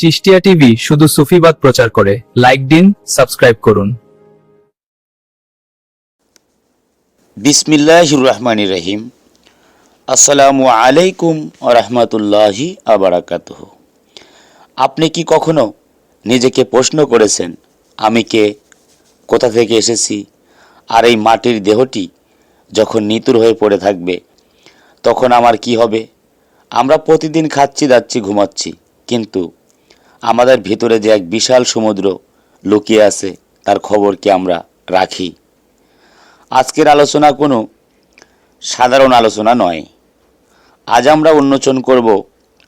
Chishtia TV শুধু সুফিবাদ প্রচার করে। লাইক দিন, সাবস্ক্রাইব করুন। বিসমিল্লাহির রহমানির রহিম। আসসালামু আলাইকুম ওয়া রাহমাতুল্লাহি ওয়া বারাকাতুহু। আপনি কি কখনো নিজেকে প্রশ্ন করেছেন, আমি কে, কোথা থেকে এসেছি, আর এই মাটির দেহটি যখন নিতুর হয়ে পড়ে থাকবে তখন আমার কি হবে? আমরা প্রতিদিন খাচ্ছি, যাচ্ছি, ঘুমাচ্ছি, কিন্তু আমাদের ভিতরে যে এক বিশাল সমুদ্র লুকিয়ে আছে তার খবর কি আমরা রাখি? আজকের আলোচনা কোনো সাধারণ আলোচনা নয়। আজ আমরা উন্মোচন করব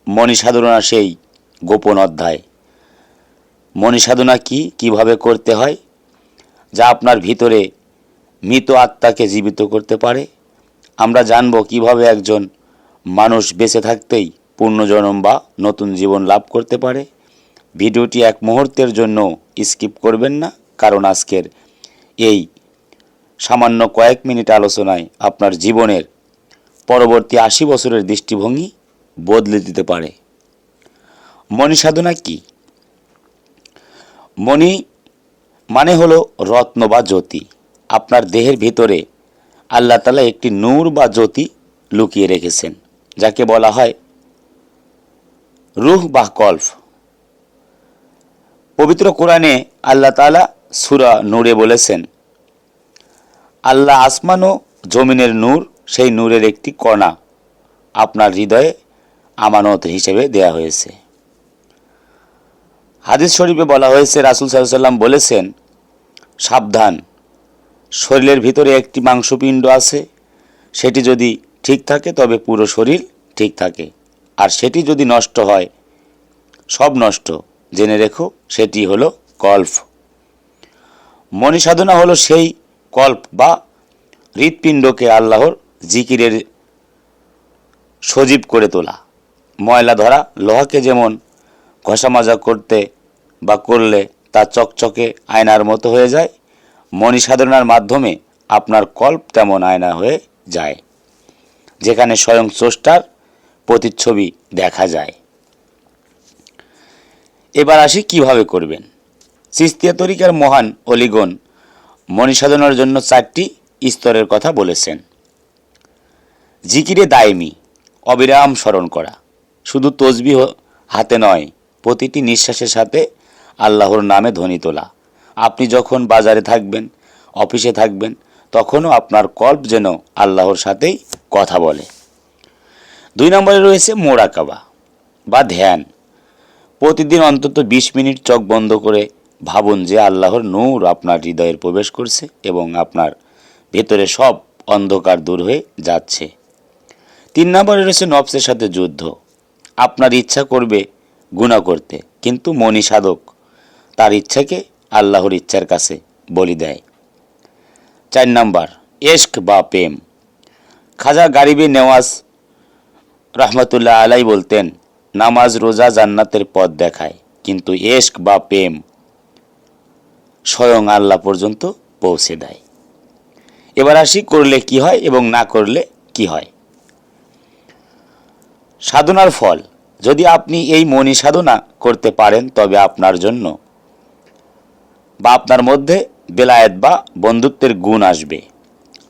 মণিসাধনা, সেই গোপন অধ্যায়। মণিসাধনা কি, কিভাবে করতে হয়, যা আপনার ভিতরে মৃত আত্মাকে জীবিত করতে পারে। আমরা জানব কিভাবে একজন মানুষ বেঁচে থাকতেই পুনর্জন্ম বা নতুন জীবন লাভ করতে পারে। ভিডিওটি এক মুহূর্তের জন্য স্কিপ করবেন না, কারণ আজকের এই সামান্য কয়েক মিনিট আলোচনায় আপনার জীবনের পরবর্তী ৮০ বছরের দৃষ্টিভঙ্গি বদলে দিতে পারে। মণিসাধনা কি? মণি মানে হলো রত্ন বা জ্যোতি। আপনার দেহের ভিতরে আল্লাহ তাআলা একটি নূর বা জ্যোতি লুকিয়ে রেখেছেন, যাকে বলা হয় রূহ বা কল্প। পবিত্র কোরআনে আল্লাহ তাআলা সূরা নূরে বলেছেন, আল্লাহ আসমান ও জমিনের নূর, সেই নূরের একটি কণা আপনার হৃদয়ে আমানত হিসেবে দেয়া হয়েছে। হাদিস শরীফে বলা হয়েছে, রাসূল সাল্লাল্লাহু আলাইহি ওয়াসাল্লাম বলেছেন, সাবধান, শরীরের ভিতরে একটি মাংসপিণ্ড আছে, সেটি যদি ঠিক থাকে তবে পুরো শরীর ঠিক থাকে, আর সেটি যদি নষ্ট হয় সব নষ্ট। জেনে রেখো, সেটি হলো কল্প। মণিসাধনা হলো সেই কল্প বা হৃৎপিণ্ডকে আল্লাহর জিকিরের সজীব করে তোলা। ময়লা ধরা লোহাকে যেমন ঘষা মাজা করলে তা চকচকে আয়নার মতো হয়ে যায়, মণিসাধনার মাধ্যমে আপনার কল্প তেমন আয়না হয়ে যায়, যেখানে স্বয়ং স্রষ্টার প্রতিচ্ছবি দেখা যায়। এবার আসি কিভাবে করবেন। চিশতিয়া তরিকার মহান অলিগণ মণিসাধনার জন্য 4টি স্তরের কথা বলেছেন। জিকিরে দায়েমি, অবিরাম স্মরণ করা, শুধু তসবিহ হাতে নয়, প্রতিটি নিঃশ্বাসের সাথে আল্লাহর নামে ধ্বনি তোলা। আপনি যখন বাজারে থাকবেন, অফিসে থাকবেন, তখনও আপনার কল্প যেন আল্লাহর সাথেই কথা বলে। 2 নম্বরে রয়েছে মোরাকাবা বা ধ্যান। প্রতিদিন অন্তত 20 মিনিট চোখ বন্ধ করে ভাবুন যে আল্লাহর নূর আপনার হৃদয়ে প্রবেশ করছে এবং আপনার ভেতরে সব অন্ধকার দূর হয়ে যাচ্ছে। 3 নম্বরে রয়েছে নফসের সাথে যুদ্ধ। আপনার ইচ্ছা করবে গুনাহ করতে, কিন্তু মনি সাধক তার ইচ্ছাকে আল্লাহর ইচ্ছার কাছে বলি দেয়। 4 নম্বর ইশক বা প্রেম। খাজা গরিবে নেওয়াজ রহমতুল্লাহ আলাই বলতেন, নামাজ রোজা জান্নাতের পথ দেখায়, কিন্তু ইশক বা প্রেম স্বয়ং আল্লাহ পর্যন্ত পৌঁছে দেয়। এবার আসি করলে কি হয় এবং না করলে কি হয়। সাধনার ফল। যদি আপনি এই মনি সাধনা করতে পারেন তবে আপনার জন্য বা আপনার মধ্যে বেলায়েত বা বন্ধুত্বের গুণ আসবে।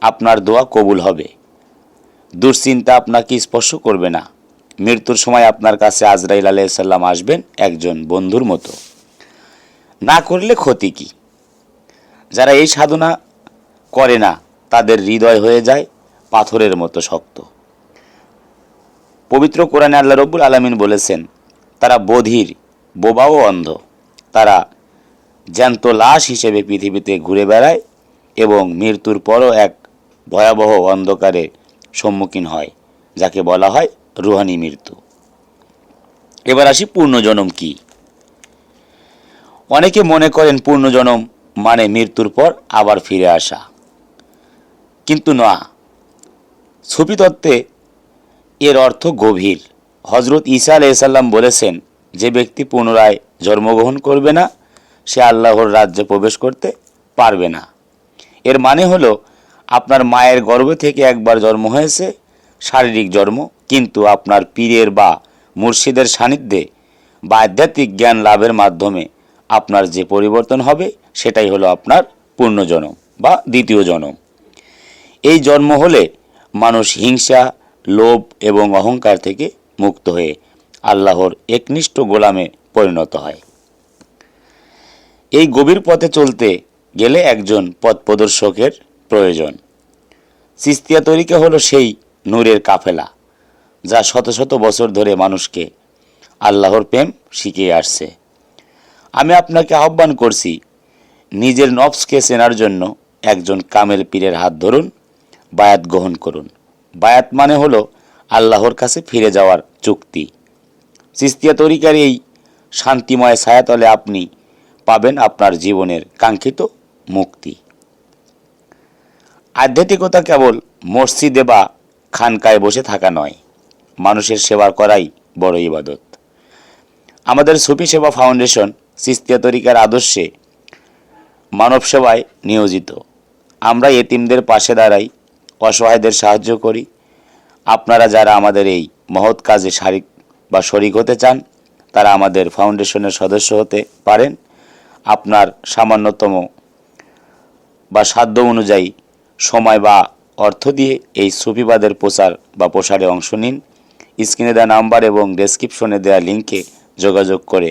আপনার দোয়া কবুল হবে। দুশ্চিন্তা আপনাকে স্পর্শ করবে না। মৃত্যুর সময় আপনার কাছে আজরাইল আলাইহিস সালাম আসবেন একজন বন্ধুর মতো। না করলে ক্ষতি কি? যারা এই সাধনা করে না তাদের হৃদয় হয়ে যায় পাথরের মতো শক্ত। পবিত্র কোরআনে আল্লাহ রব্বুল আলামিন বলেছেন, তারা বধির, বোবা ও অন্ধ। তারা জ্যান্ত লাশ হিসেবে পৃথিবীতে ঘুরে বেড়ায় এবং মৃত্যুর পরও এক ভয়াবহ অন্ধকারের সম্মুখীন হয়, যাকে বলা হয় রুহানি মৃত্যু। এবার আসি পুনর্জন্ম কি। অনেকে মনে করেন পুনর্জন্ম মানে মৃত্যুর পর আবার ফিরে আসা, কিন্তু না। সুফি তত্ত্বে এর অর্থ গভীর। হযরত ঈসা আলাইহিস সালাম বলেছেন, যে ব্যক্তি পুনরায় জন্মগ্রহণ করবে না সে আল্লাহর রাজ্যে প্রবেশ করতে পারবে না। এর মানে হলো, আপনার মায়ের গর্ভ থেকে একবার জন্ম হয়েছে, শারীরিক জন্ম, কিন্তু আপনার পীরের বা মুর্শিদের সান্নিধ্যে বা আধ্যাত্মিক জ্ঞান লাভের মাধ্যমে আপনার যে পরিবর্তন হবে সেটাই হলো আপনার পূর্ণজন্ম বা দ্বিতীয় জন্ম। এই জন্ম হলে মানুষ হিংসা, লোভ এবং অহংকার থেকে মুক্ত হয়ে আল্লাহর একনিষ্ঠ গোলামে পরিণত হয়। এই গভীর পথে চলতে গেলে একজন পথ প্রদর্শকের প্রয়োজন। চিশতিয়া তরিকা হলো সেই নূরের কাফেলা যা শত শত বছর ধরে মানুষকে আল্লাহর প্রেম শিখিয়ে আসছে। আমি আপনাকে আহ্বান করছি, নিজের নফসকে চেনার জন্য একজন কামেল পীরের হাত ধরুন, বায়াত গ্রহণ করুন। বায়াত মানে হলো আল্লাহর কাছে ফিরে যাওয়ার চুক্তি। চিশতিয়া তরিকার এই শান্তিময় ছায়াতলে আপনি পাবেন আপনার জীবনের কাঙ্ক্ষিত মুক্তি। আধ্যাত্মিকতা কেবল মসজিদে বা খানকায় বসে থাকা নয়, মানুষের সেবা করাই বড় ইবাদত। আমাদের সুফি সেবা ফাউন্ডেশন চিশতিয়া তরিকার আদর্শে মানব সেবায় নিয়োজিত। আমরা এতিমদের পাশে দাঁড়াই, অসহায়দের সাহায্য করি। আপনারা যারা আমাদের এই মহৎ কাজে শরিক হতে চান, তারা আমাদের ফাউন্ডেশনের সদস্য হতে পারেন। আপনার সামান্যতম বা সাধ্য অনুযায়ী সময় বা অর্থ দিয়ে এই সুফিবাদের প্রসারে অংশ নিন। স্ক্রিনে দেওয়া নাম্বার এবং ডেসক্রিপশনে দেওয়া লিঙ্কে যোগাযোগ করে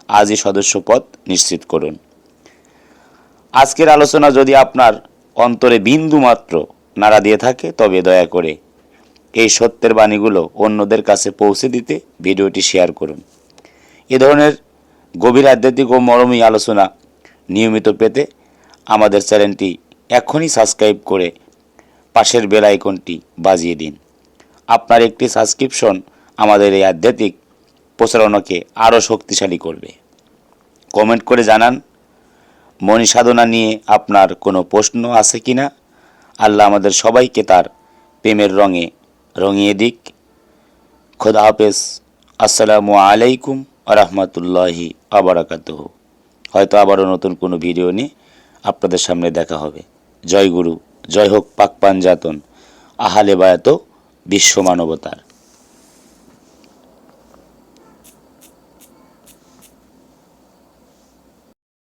আজই সদস্যপদ নিশ্চিত করুন। আজকের আলোচনা যদি আপনার অন্তরে বিন্দুমাত্র নাড়া দিয়ে থাকে, তবে দয়া করে এই সত্যের বাণীগুলো অন্যদের কাছে পৌঁছে দিতে ভিডিওটি শেয়ার করুন। এ ধরনের গভীর আধ্যাত্মিক ও মরমী আলোচনা নিয়মিত পেতে আমাদের চ্যানেলটি এখনই সাবস্ক্রাইব করে পাশের বেল আইকনটি বাজিয়ে দিন। আপনার একটি সাবস্ক্রিপশন আমাদের এই আধ্যাত্মিক প্রচারণাকে আরও শক্তিশালী করবে। কমেন্ট করে জানান মনি সাধনা নিয়ে আপনার কোনো প্রশ্ন আছে কিনা। আল্লাহ আমাদের সবাইকে তার প্রেমের রঙে রঙিয়ে দিক। খোদা হাফেজ। আসসালামু আলাইকুম ওয়া রাহমাতুল্লাহি ওয়া বারাকাতুহু। হয়তো আবারও নতুন কোনো ভিডিও নিয়ে আপনাদের সামনে দেখা হবে। জয় গুরু, জয় হোক পাক পাঞ্জাতন, আহলে বায়াত বিশ্ব মানবতার।